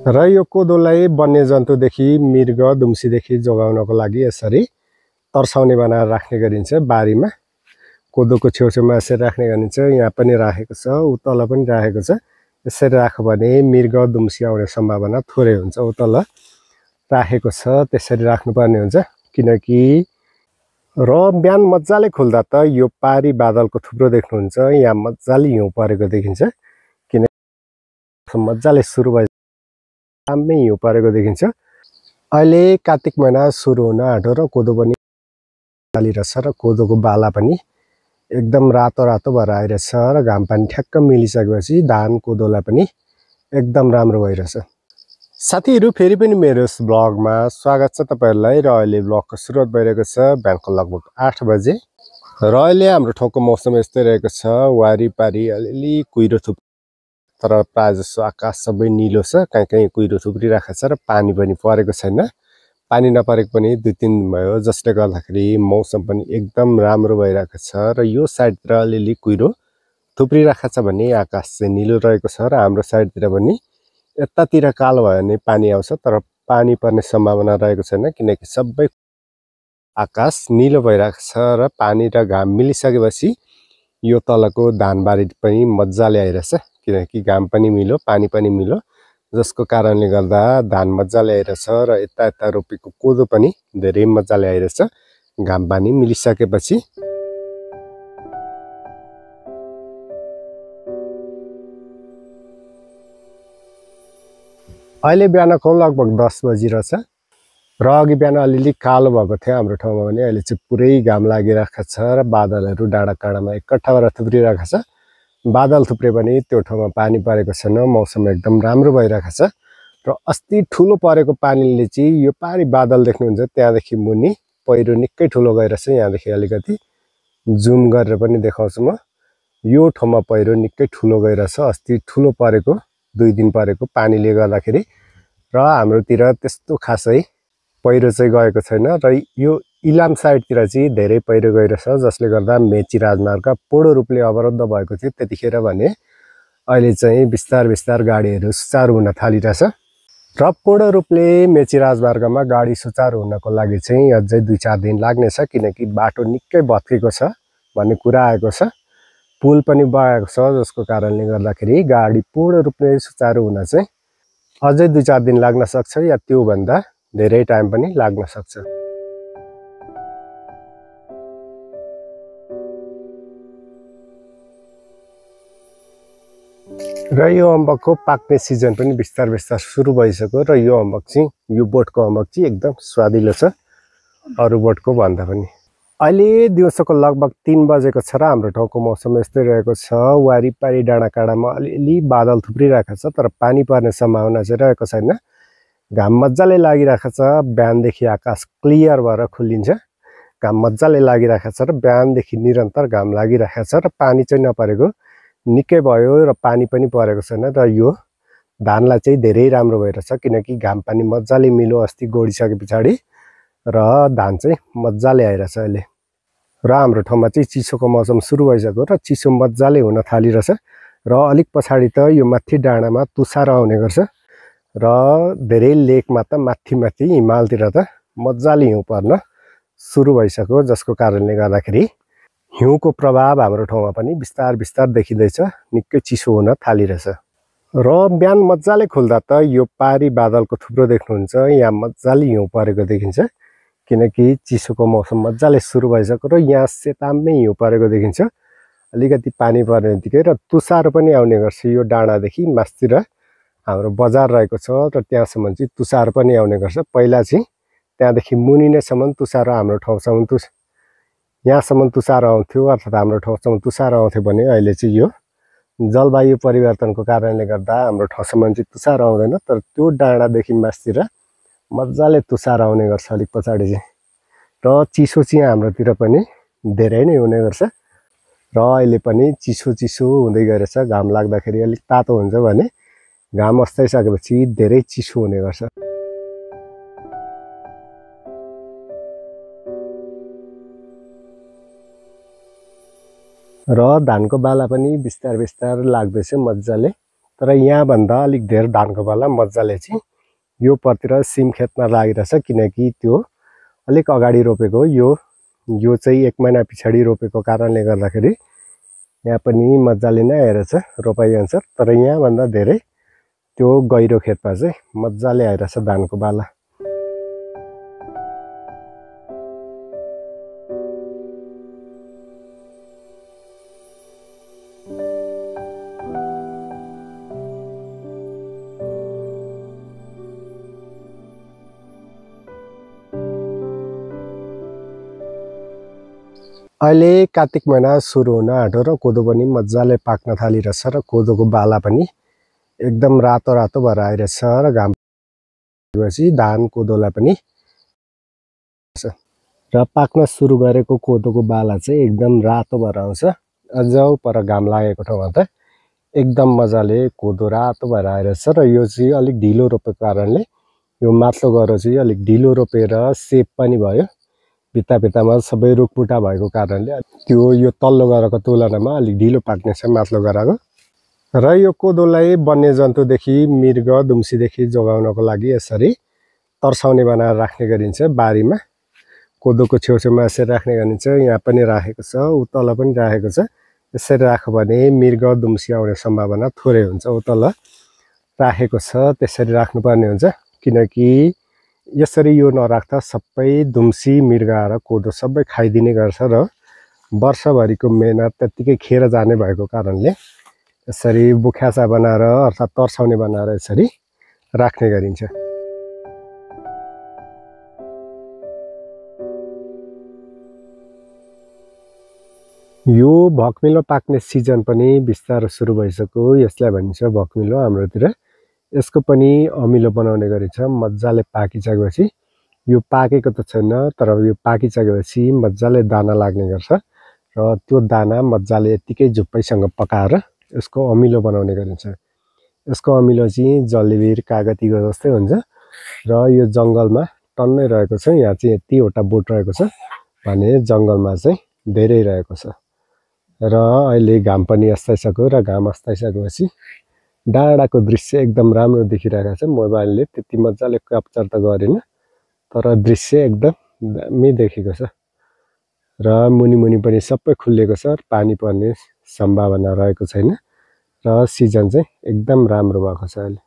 र यो कोदोलाई वन्यजन्तुदेखि मृग दुम्सीदेखि जोगाउनको लागि यसरी तर्साउने बनाएर राख्ने गरिन्छ। बारीमा कोदोको छेउछेउमा यसरी राख्ने गरिन्छ। यहाँ पनि राखेको छ, उतल पनि राखेको छ। यसरी राख्यो भने मृग दुम्सी आउने सम्भावना थोरै हुन्छ। उतल राखेको छ त्यसरी राख्नुपर्ने हुन्छ, किनकि र बिहान मजाले खुल्दा त यो पारी बादलको थुप्रो देख्नुहुन्छ। यहाँ मजाले हिउँ परेको देखिन्छ, किनकि मजाले सुरु भए दामी हिउँ परेको देखिन्छ। अहिले कार्तिक महिना सुरु हुन आँट्यो र कोदो पनि हालिरहेछ र कोदोको बाला पनि एकदम रातो रातो भएर आइरहेछ र घाम पानी ठ्याक्क मिलिसकेपछि धान कोदोलाई पनि एकदम राम्रो भइरहेछ। साथीहरू फेरि पनि मेरो यस ब्लगमा स्वागत छ तपाईहरुलाई। र अहिले ब्लगको सुरुवात भइरहेको छ बिहानको लगभग 8 बजे र अहिले हाम्रो ठाउँको मौसम यस्तै रहेको छ। वारिपारी अलिअलि कुहिरो तर प्रायः जसो आकाश सबै निलो छ, कहीँ कहीँ कुहिरो थुप्रिरहेको छ र पानी पनि परेको छैन। पानी नपरेको पनि 2-3 दिन भयो, जसले गर्दाखेरि मौसम पनि एकदम राम्रो भइरहेको छ र यो साइडतिर अलिअलि कुहिरो थुप्रिरहेको छ भने आकाश चाहिँ निलो रहेको छ र हाम्रो साइडतिर पनि यतातिर कालो भयो भने पानी आउँछ, तर पानी पर्ने सम्भावना रहेको छैन, किनकि सबै आकाश निलो भइरहेको छ र पानी र घाम मिलिसकेपछि यो तलको धानबारी पनि मजाले आइरहेछ, किनकि घाम पनि मिलो पानी पनि मिलो, जसको कारणले गर्दा धान मजाले आइरहेछ र यता यता रोपेको कोदो पनि धेरै मजाले आइरहेछ घाम पानी मिलिसकेपछि। अहिले बिहानको लगभग 10 बजिरहेछ र अघि बिहान अलिअलि कालो भएको थियो हाम्रो ठाउँमा भने अहिले चाहिँ पुरै घाम लागिरहेको छ र बादलहरू डाँडा काँडामा एकट्ठा भएर थुप्रिरहेको छ। बादल थुप्रे पनि त्यो ठाउँमा पानी परेको छैन, मौसम एकदम राम्रो भइरहेको छ र अस्ति ठुलो परेको पानीले चाहिँ यो पारी बादल देख्नुहुन्छ त्यहाँदेखि मुनि पहिरो निकै ठुलो गइरहेछ। यहाँदेखि अलिकति जुम गरेर पनि देखाउँछु म। यो ठाउँमा पहिरो निकै ठुलो गइरहेछ, अस्ति ठुलो परेको 2 दिन परेको पानीले गर्दाखेरि र हाम्रोतिर त्यस्तो खासै पहिरो चाहिँ गएको छैन र यो इलाम साइडतिर चाहिँ धेरै पहिरो गइरहेछ, जसले गर्दा मेची राजमार्ग पूर्ण रूपले अवरुद्ध भएको थियो त्यतिखेर भने अहिले चाहिँ बिस्तार बिस्तार गाडीहरू सुचारु हुन थालिरहेछ र पूर्ण रूपले मेची राजमार्गमा गाडी सुचारु हुनको लागि चाहिँ अझै 2-4 दिन लाग्नेछ, किनकि बाटो निकै भत्केको छ भन्ने कुरा आएको छ। पुल पनि बगाएको छ, जसको कारणले गर्दाखेरि गाडी पूर्ण रूपले सुचारु हुन चाहिँ अझै 2-4 दिन लाग्न सक्छ या त्यो भन्दा धेरै टाइम पनि लाग्न सक्छ। र यो अम्बकको पाक्ने सिजन पनि बिस्तार बिस्तार सुरु भइसक्यो र यो अम्बक चाहिँ यो बोटको अम्बक चाहिँ एकदम स्वादिलो छ अरु बोटको भन्दा पनि। अहिले दिउँसोको लगभग 3 बजेको छ र हाम्रो ठाउँको मौसम यस्तै रहेको छ। वारिपारी डाँडाकाँडामा अलिअलि बादल थुप्रिरहेको छ, तर पानी पर्ने सम्भावना चाहिँ रहेको छैन। घाम मजाले लागिरहेको छ, बिहानदेखि आकाश क्लियर भएर खुलिन्छ। घाम मजाले लागिरहेको छ र बिहानदेखि निरन्तर घाम लागिरहेको छ र पानी चाहिँ नपरेको निकै भयो र पानी पनि परेको छैन र यो धानलाई चाहिँ धेरै राम्रो भइरहेछ, किनकि घाम पानी मजाले मिलो अस्ति गोडिसके पछाडि र धान चाहिँ मजाले आइरहेछ अहिले। र हाम्रो ठाउँमा चाहिँ चिसोको मौसम सुरु भइसक्यो र चिसो मजाले हुन थालिरहेछ र अलिक पछाडि त यो माथि डाँडामा तुषार आउने गर्छ र धेरै लेकमा त माथि माथि हिमालतिर त मजाले हिउँ पर्न सुरु भइसक्यो, जसको कारणले गर्दाखेरि हिउँको प्रभाव हाम्रो ठाउँमा पनि बिस्तार बिस्तार देखिँदैछ, निकै चिसो हुन थालिरहेछ। र बिहान मजाले खुल्दा त यो पारी बादलको थुप्रो देख्नुहुन्छ। यहाँ मजाले हिउँ परेको देखिन्छ, किनकि चिसोको मौसम मजाले सुरु भइसक्यो र यहाँ सेतामै हिउँ परेको देखिन्छ। अलिकति पानी पर्ने बित्तिकै र तुषार पनि आउने गर्छ। यो डाँडादेखि मास्तिर हाम्रो बजार रहेको छ र त्यहाँसम्म चाहिँ तुषार पनि आउने गर्छ। पहिला चाहिँ त्यहाँदेखि मुनि नैसम्म तुषार हाम्रो ठाउँसम्म यहाँसम्म तुषार आउँथ्यो, अर्थात् हाम्रो ठाउँसम्म तुषार आउँथ्यो भने अहिले चाहिँ यो जलवायु परिवर्तनको कारणले गर्दा हाम्रो ठाउँसम्म चाहिँ तुषार आउँदैन, तर त्यो डाँडादेखि मास्तिर मजाले तुषार आउने गर्छ अलिक पछाडि चाहिँ। र चिसो चाहिँ हाम्रोतिर पनि धेरै नै हुने गर्छ र अहिले पनि चिसो चिसो हुँदै गएछ। घाम लाग्दाखेरि अलिक तातो हुन्छ भने घाम अस्ताइसकेपछि धेरै चिसो हुने गर्छ। र धानको बाला पनि बिस्तार बिस्तार लाग्दैछ मजाले तर यहाँभन्दा अलिक धेरै धानको बाला मजाले चाहिँ यो पतिर सिम खेतमा लागिरहेछ, किनकि त्यो अलिक अगाडि रोपेको यो चाहिँ 1 महिना पछाडि रोपेको कारणले गर्दाखेरि यहाँ पनि मजाले नै आइरहेछ रोपाइ अनुसार। तर यहाँभन्दा धेरै त्यो गहिरो खेतमा चाहिँ मजाले आइरहेछ धानको बाला। अहिले कार्तिक महिना सुरु हुन आँट्यो र कोदो पनि मजाले पाक्न थालिरहेछ र कोदोको बाला पनि एकदम रातो रातो भएर आइरहेछ र घाम पछि धान कोदोलाई पनि र पाक्न सुरु गरेको कोदोको बाला चाहिँ एकदम रातो भएर आउँछ। अझ पर घाम लागेको ठाउँमा त एकदम मजाले कोदो रातो भएर आइरहेछ र यो चाहिँ अलिक ढिलो रोपेको कारणले यो माथिल्लो गह्रो चाहिँ अलिक ढिलो रोपेर सेप पनि भयो, भित्ता भित्तामा सबै रुखबुटा भएको कारणले त्यो यो तल्लो गह्रोको तुलनामा अलिक ढिलो पाक्ने छ माथिल्लो गह्रोको। र यो कोदोलाई वन्यजन्तुदेखि मृग दुम्सीदेखि जोगाउनको लागि यसरी तर्साउने बनाएर राख्ने गरिन्छ। बारीमा कोदोको छेउछेउमा यसरी राख्ने गरिन्छ। यहाँ पनि राखेको छ, उतल पनि राखेको छ। यसरी राख्यो भने मृग दुम्सी आउने सम्भावना थोरै हुन्छ। उतल राखेको छ त्यसरी राख्नुपर्ने हुन्छ, किनकि यसरी यो नराख्दा सबै दुम्सी मृग आएर कोदो सबै खाइदिने गर्छ र वर्षभरिको मेहनत त्यत्तिकै खेर जाने भएको कारणले यसरी बुख्यासा बनाएर अर्थात् तर्साउने बनाएर यसरी राख्ने गरिन्छ। यो भकमिलो पाक्ने सिजन पनि बिस्तारै सुरु भइसक्यो। यसलाई भनिन्छ भकमिलो हाम्रोतिर। यसको पनि अमिलो बनाउने गरिन्छ। मजाले पाकिसकेपछि यो पाकेको त छैन, तर यो पाकिसकेपछि मजाले दाना लाग्ने गर्छ र त्यो दाना मजाले यत्तिकै झुप्पैसँग पकाएर यसको अमिलो बनाउने गरिन्छ। यसको अमिलो चाहिँ जलेबी कागतीको जस्तै हुन्छ र यो जङ्गलमा टन्नै रहेको छ। यहाँ चाहिँ यतिवटा बोट रहेको छ भने जङ्गलमा चाहिँ धेरै रहेको छ। र अहिले घाम पनि अस्ताइसक्यो र घाम अस्ताइसकेपछि डाँडाको दृश्य एकदम राम्रो देखिरहेको छ। मोबाइलले त्यति मजाले क्याप्चर त गरेन, तर दृश्य एकदम दामी देखेको छ र मुनि मुनि पनि सबै खुलेको छ। पानी पर्ने सम्भावना रहेको छैन र सिजन चाहिँ एकदम राम्रो भएको छ अहिले।